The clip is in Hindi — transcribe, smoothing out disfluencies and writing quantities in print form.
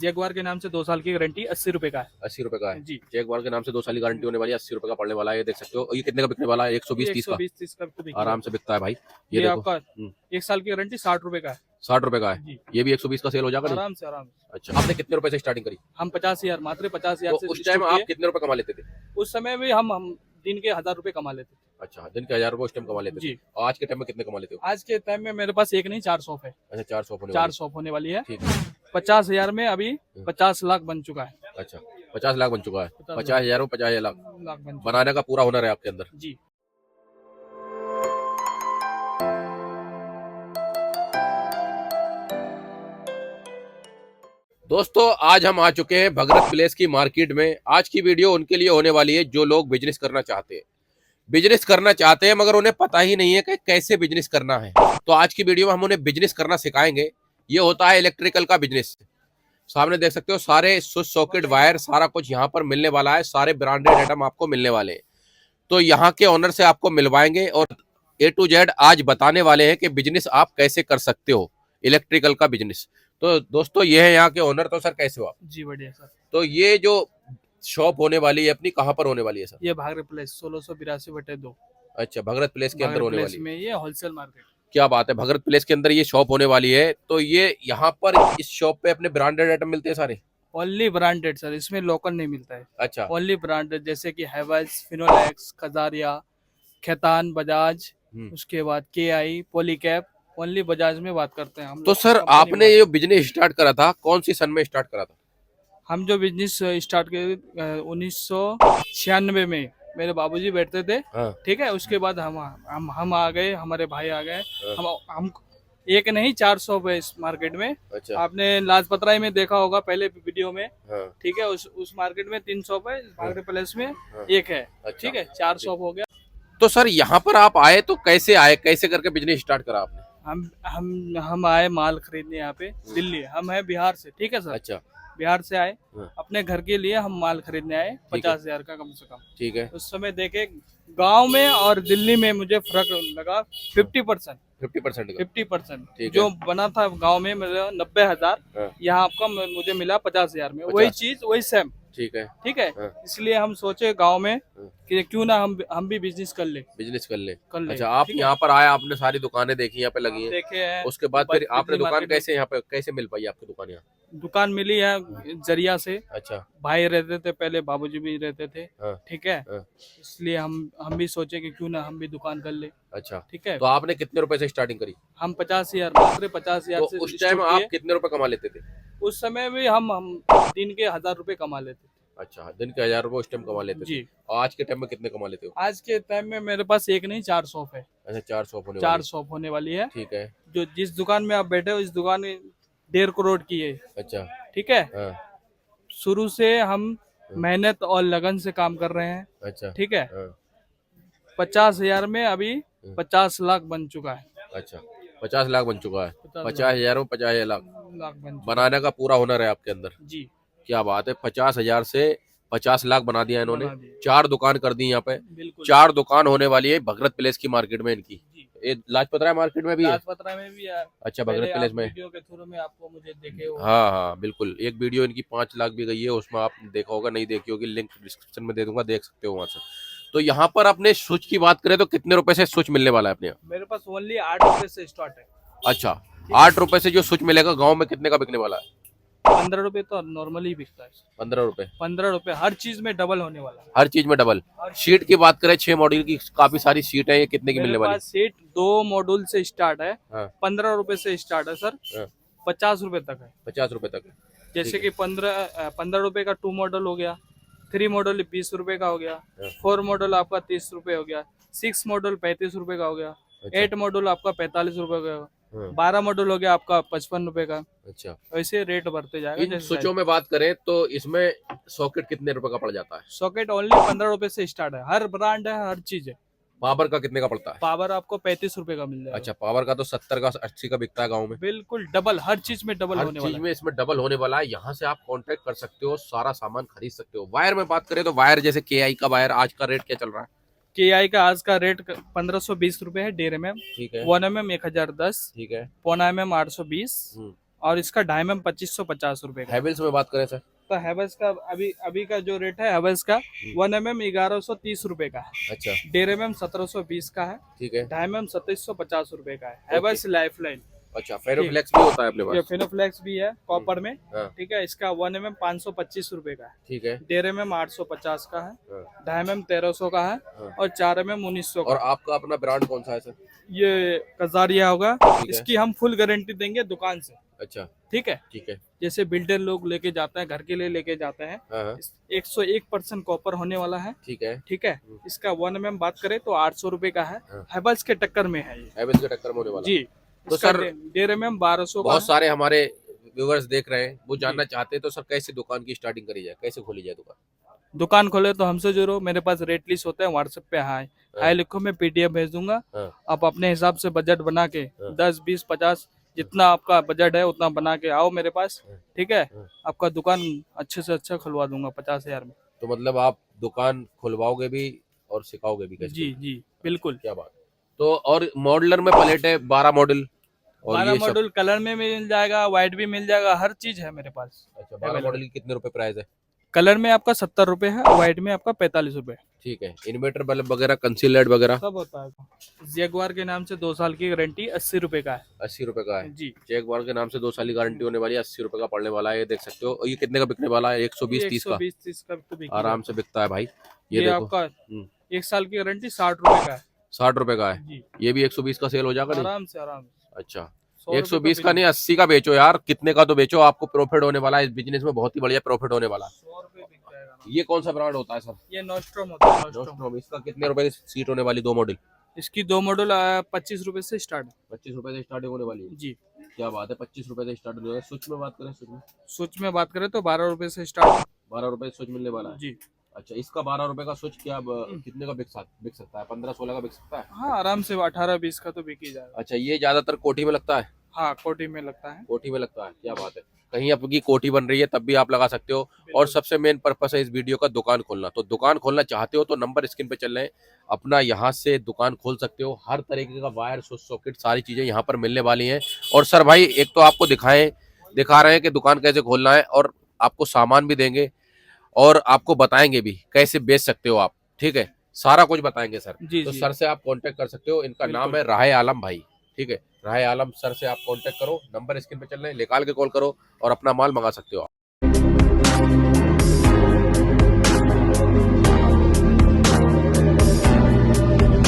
जगुआर के नाम से 2 साल की गारंटी 80 रुपए का है। 80 रुपए का है जी, जैगवार के नाम से 2 साल की गारंटी होने वाली है। 80 रुपए का पड़ने वाला है। ये देख सकते हो। और ये कितने का बिकने वाला है? 120 ये 30 का 120-30 का तो बिकेगा। आराम से बिकता है भाई। ये ये देखो। आपका 1 साल की गारंटी 60 रुपए का है। 60 रुपए का है। जी, ये भी 120 का सेल हो जाएगा नहीं? आराम से आराम से। अच्छा, आपने कितने रुपए से स्टार्टिंग करी? हम 50,000 मात्र 50,000 तो से उस टाइम शुरू आप किए। कितने रुपए कमा लेते थे? उस समय भी हम दिन के 1000 रुपए कमा लेते थे। अच्छा, दिन के 1000 रुपए उस टाइम कमा लेते थे। जी, और आज के टाइम में कितने कमा लेते हो? आज के टाइम में मेरे पास एक नहीं 4 शॉप है। अच्छा, 4 शॉप होने 4 वाली शॉप होने वाली है। है। ठीक है। 50,000 में अभी 50 लाख बन चुका है। अच्छा, 50 लाख बन चुका है। 50 50,000 में 50 लाख लाख बन चुका बनाने का पूरा हुनर है आपके अंदर। है। जी, दोस्तों, आज हम आ चुके हैं भगरत प्लेस की मार्केट में। आज की वीडियो उनके लिए होने वाली है जो लोग बिजनेस करना चाहते हैं। बिजनेस करना चाहते हैं मगर उन्हें पता ही नहीं है कि कैसे बिजनेस करना है। तो आज की वीडियो में हम उन्हें बिजनेस करना सिखाएंगे। ये होता है इलेक्ट्रिकल का बिजनेस। सामने देख सकते हो सारे स्विच सॉकेट वायर सारा कुछ यहाँ पर मिलने वाला है। सारे ब्रांडेड आइटम आपको मिलने वाले हैं। तो यहाँ के ओनर से आपको मिलवाएंगे और A to Z आज बताने वाले हैं कि बिजनेस आप कैसे कर सकते हो, इलेक्ट्रिकल का बिजनेस। तो दोस्तों, ये है यहाँ के ओनर। तो सर, कैसे हो आप? जी बढ़िया सर। तो ये जो शॉप होने वाली है अपनी, कहाँ पर होने वाली है सर? ये भागरे प्लेस 1682/2 अच्छा, भगरत प्लेस के अंदर भागरे होने प्लेस वाली है। में ये होलसेल मार्केट। क्या बात है, भगरत प्लेस के अंदर ये शॉप होने वाली है। तो ये यहाँ पर इस शॉप पे अपने ब्रांडेड आइटम मिलते हैं सारे? ओनली ब्रांडेड सर, इसमें लोकल नहीं मिलता है। अच्छा। ओनली ब्रांडेड, जैसे कि हैवेल्स, फिनोलेक्स, खजारिया, खेतान, बजाज, उसके बाद KI, पॉलीकैब। ओनली बजाज में बात करते हैं हम। तो सर, आपने ये बिजनेस स्टार्ट करा था कौन सी सन में स्टार्ट करा था? हम जो बिजनेस स्टार्ट किए 1996 में मेरे बाबूजी बैठते थे। हाँ। ठीक है, उसके बाद हम आ गए, हमारे भाई आ गए। हाँ। हम एक नहीं 4 शॉप है इस मार्केट में। अच्छा। आपने लाजपत राय में देखा होगा पहले वीडियो में। हाँ। ठीक है, उस मार्केट में 3 शॉप है। भागरे प्लेस में हाँ। एक है। अच्छा। ठीक है, 4 शॉप हो गया। तो सर, यहाँ पर आप आए तो कैसे आए, कैसे करके बिजनेस स्टार्ट करा आपने? हम आए माल खरीदने यहाँ पे दिल्ली। हम है बिहार से। ठीक है सर, अच्छा। बिहार से आए। हाँ। अपने घर के लिए हम माल खरीदने आए, ठीक है। 50,000 का कम से कम। ठीक है। उस समय देखे गांव में और दिल्ली में मुझे फर्क लगा 50%। 50% का। 50% ठीक जो है। बना था गांव में मेरा 90,000, हाँ। यहाँ आपका मुझे मिला 50,000 में। 50। वही चीज वही सेम। ठीक है। ठीक है, हाँ। इसलिए हम सोचे गांव में हाँ। कि क्यों ना हम भी बिजनेस कर ले। बिजनेस कर ले। कर ले। अच्छा, आप ठीक है? यहाँ पर आए, आपने सारी दुकानें देखी यहाँ पे लगी हैं। देखे हैं। उसके बाद फिर आपने बिजली दुकान मार्केट में कैसे यहाँ पे कैसे मिल पाई आपकी दुकान यहाँ? दुकान मिली है जरिया से। अच्छा। भाई रहते थे पहले, बाबूजी भी रहते थे। हाँ। ठीक है, हाँ। इसलिए हम भी सोचे कि क्यों ना हम भी दुकान कर ले। अच्छा। ठीक है, तो आपने कितने रुपए से स्टार्टिंग करी? हम 50,000 मात्र 50,000 तो से उस टाइम शुरू आप किए। कितने रुपए कमा लेते थे? उस समय भी हम दिन के 1000 रुपए कमा लेते थे। अच्छा, दिन के 1000 रुपए उस टाइम कमा लेते थे। जी, और आज के टाइम में कितने कमा लेते हो? आज के टाइम में मेरे पास एक नहीं 4 शॉप है। अच्छा, 4 शॉप होने 4 वाली शॉप होने वाली है। है। ठीक है। जो जिस दुकान में आप बैठे हो, इस दुकान में 1.5 करोड़ की है। अच्छा। ठीक है, हाँ। शुरू से हम मेहनत और लगन से काम कर रहे हैं। अच्छा। ठीक है, हाँ। 50,000 में अभी 50 लाख बन चुका है। अच्छा, 50 लाख बन चुका है। 50,000 में 50 लाख लाख बन चुका बनाने का पूरा हुनर है आपके अंदर। है। जी, क्या बात है, 50,000 से 50 लाख बना दिया इन्होंने। बना दिए। 4 दुकान कर दी यहाँ पे। बिल्कुल। 4 दुकान होने वाली है भगरत प्लेस की मार्केट में इनकी। जी, ये लाजपत राय मार्केट में भी है। लाजपत राय में भी है। अच्छा, पहले भगरत प्लेस आप में। वीडियो के थ्रू में आपको मुझे देखे हो। हाँ हाँ, बिल्कुल। एक वीडियो इनकी 5 लाख भी गई है, उसमें आप देखा होगा, नहीं देखी होगी, लिंक डिस्क्रिप्शन में दे दूंगा, देख सकते हो वहां से। तो यहाँ पर अपने स्विच की बात करें तो कितने रुपए से स्विच मिलने वाला है अपने यहाँ? मेरे पास ओनली 8 रुपए से स्टार्ट है। अच्छा, 8 रुपए से जो स्विच मिलेगा। गाँव में कितने का बिकने वाला है? 15 रुपए तो नॉर्मली बिकता है। 15 रुपए। 15 रुपए, हर चीज में डबल होने वाला है। हर चीज में डबल। हर सीट की बात करें, 6 मॉडल की काफी सारी सीट है। ये कितने की मेरे मिलने वाली? पास सीट 2 मॉड्यूल से स्टार्ट है। हाँ। 15 रुपए से स्टार्ट है सर। हाँ। 50 रुपए तक है। 50 रुपए तक। जैसे कि 15 रुपए का 2 मॉडल हो गया। 3 मॉडल 20 रुपए का हो गया। हाँ। 4 मॉडल आपका 30 रुपए हो गया। 6 मॉडल 35 रुपए का हो गया। अच्छा। 8 मॉडल आपका 45 रुपए का। हाँ। 12 मॉडल हो गया आपका 55 रुपए का। अच्छा, ऐसे रेट बढ़ते जाएगा। इन जैसे स्विचों में बात करें तो इसमें सॉकेट कितने रुपए का पड़ जाता है? सॉकेट ओनली 15 रुपए से स्टार्ट है। हर ब्रांड है, हर चीज है। पावर का कितने का पड़ता है? पावर आपको 35 रुपए का मिल जाएगा। अच्छा, पावर का तो 70 का 80 का बिकता है गाँव में। बिल्कुल डबल, हर चीज में डबल हर होने चीज वाला है। में इसमें डबल होने वाला है। यहाँ से आप कांटेक्ट कर सकते हो, सारा सामान खरीद सकते हो। वायर में बात करें तो वायर जैसे KI का वायर आज का रेट क्या चल रहा है? KI का आज का रेट 1520 रुपए है। 1.5 mm। ठीक है। 1 mm 1010। ठीक है। पौना mm 820। और इसका डायमंड 2550 रुपए का। हैवेल्स में बात करें सर, तो हैवेल्स का अभी अभी का जो रेट है हैवेल्स का 1 mm 1130 रुपए का है, अच्छा 1.5 mm 1720 का है, ठीक है, 2.5 mm 2750 रुपए का है हैवेल्स लाइफलाइन। अच्छा फेरोफ्लेक्स भी होता है अपने ये पास, फिनोफ्लेक्स भी है कॉपर में, हाँ ठीक है। इसका 1 mm 525 रुपए का है, ठीक है, 1.5 mm 850 का है, हाँ, 2.5 mm 1300 का है, हाँ। और 4 mm 1900 और का। आपका अपना ब्रांड कौन सा है सर? ये कजारिया होगा, ठीक है, इसकी हम फुल गारंटी देंगे दुकान से, अच्छा ठीक है। ठीक है, जैसे बिल्डर लोग लेके जाते हैं, घर के लिए लेके जाते हैं, हाँ हाँ 101% कॉपर होने वाला है, ठीक है, ठीक है। इसका 1 mm बात करें तो 800 रुपए का है, हाँ। हैवेल्स के टक्कर में है ये हैवेल्स के टक्कर में होने वाला जी। तो इसका सर 1.5 mm 1200 का बहुत है। सारे हमारे व्यूअर्स देख रहे हैं, वो जानना चाहते हैं तो सर कैसे दुकान की स्टार्टिंग करी जाए, कैसे खोली जाए दुकान? दुकान खोले तो हमसे जुड़ो, मेरे पास रेट लिस्ट होता है व्हाट्सएप पे, हाय हाय लिखो, मैं पीडीएफ भेज दूंगा। हाँ आप अपने हिसाब से बजट बना के हाँ। 10 20 50 जितना आपका बजट है उतना बना के आओ मेरे पास, हाँ। ठीक है। हाँ। आपका दुकान अच्छे से अच्छा खुलवा दूंगा 50,000 में। तो मतलब आप दुकान खुलवाओगे भी और सिखाओगे भी कैसे? जी जी बिल्कुल। क्या बात। तो और मॉडलर में प्लेट है 12 मॉडल और 12 ये सब, मॉडल कलर में मिल जाएगा, व्हाइट भी मिल जाएगा, हर चीज है मेरे पास। अच्छा 12 मॉडल की कितने रुपए प्राइस है? कलर में आपका 70 रुपए है, व्हाइट में आपका 45 रुपए। ठीक है, इन्वर्टर बल्ब वगैरह, कंसील लाइट वगैरह सब होता है। जैगवार के नाम से 2 साल की गारंटी 80 रुपए का है 80 रुपए का है। जी। जैगवार के नाम से 2 साल की गारंटी होने वाली है, 80 रुपए का पड़ने वाला है, ये देख सकते हो। और ये कितने का बिकने वाला है? 120-30 का 120-30 का तो बिक ही आराम से बिकता है भाई। ये ये देखो आपका 1 साल की गारंटी 60 रुपए का है 60 रुपए का है, जी। ये भी 120 का सेल हो जाएगा नहीं? आराम से आराम से। अच्छा 100 रुपए 120 का बिल- नहीं 80 का बेचो यार, कितने का तो बेचो, आपको प्रॉफिट होने वाला है इस बिजनेस में, बहुत ही बढ़िया प्रॉफिट होने वाला है। 100 रुपए बिक जाएगा। ये कौन सा ब्रांड होता है सर? ये नोस्ट्रम होता है, नोस्ट्रम। नोस्ट्रॉम। इसका कितने रुपए की सीट होने वाली, 2 मॉडल? इसकी 2 मॉडल 25 रुपए से स्टार्ट 25 रुपए से स्टार्टिंग होने वाली है। जी। क्या बात है, 25 रुपए से स्टार्ट होने वाला है। स्विच में बात करें, स्विच में स्विच में बात करें तो 12 रुपए से स्टार्ट 12 रुपए स्विच मिलने वाला है। जी। अच्छा इसका 12 रुपए का स्विच क्या कितने का बिक सकता है? 15-16 का बिक सकता है? हाँ आराम से 18-20 का तो बिक ही जाएगा। अच्छा ये ज्यादातर कोठी में लगता है? हाँ कोटी में लगता है। कोठी में लगता है, क्या बात है। कहीं आपकी कोठी बन रही है तब भी आप लगा सकते हो। और सबसे मेन पर्पस है इस वीडियो का दुकान खोलना, तो दुकान खोलना चाहते हो तो नंबर स्क्रीन पे चल रहे हैं, अपना यहाँ से दुकान खोल सकते हो। हर तरीके का वायर, स्विच सॉकेट, सारी चीजें यहाँ पर मिलने वाली हैं। और सर भाई एक तो आपको दिखा रहे हैं कि दुकान कैसे खोलना है, और आपको सामान भी देंगे और आपको बताएंगे भी कैसे बेच सकते हो आप, ठीक है, सारा कुछ बताएंगे सर। जी तो जी सर से आप कांटेक्ट कर सकते हो, इनका नाम बिल्कुल। है राहे आलम भाई, ठीक है। राहे आलम सर से आप कांटेक्ट करो, नंबर स्क्रीन पे चल रहे हैं, निकाल के कॉल करो और अपना माल मंगा सकते हो आप।